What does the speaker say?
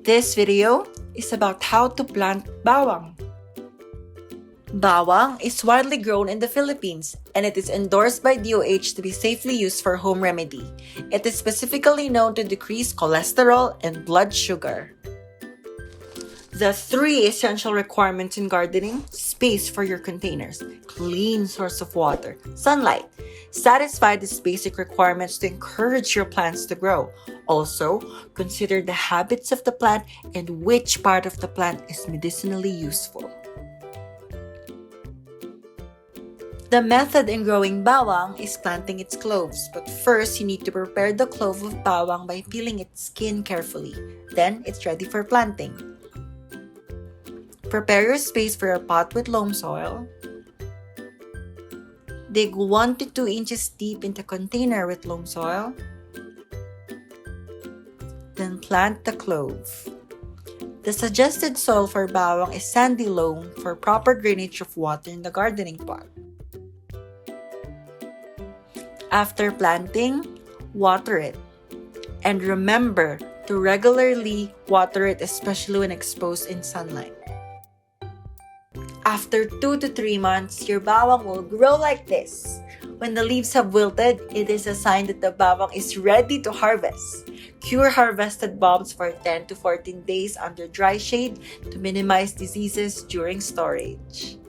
This video is about how to plant bawang. Bawang is widely grown in the Philippines and it is endorsed by DOH to be safely used for home remedy. It is specifically known to decrease cholesterol and blood sugar. The 3 essential requirements in gardening: space for your containers, clean source of water, sunlight. Satisfy these basic requirements to encourage your plants to grow. Also, consider the habits of the plant and which part of the plant is medicinally useful. The method in growing bawang is planting its cloves, but first you need to prepare the clove of bawang by peeling its skin carefully. Then it's ready for planting. Prepare your space for a pot with loam soil. Dig 1 to 2 inches deep into a container with loam soil. Then plant the clove. The suggested soil for bawang is sandy loam for proper drainage of water in the gardening pot. After planting, water it. And remember to regularly water it, especially when exposed in sunlight. After 2 to 3 months, your bawang will grow like this. When the leaves have wilted, it is a sign that the bawang is ready to harvest. Cure harvested bulbs for 10 to 14 days under dry shade to minimize diseases during storage.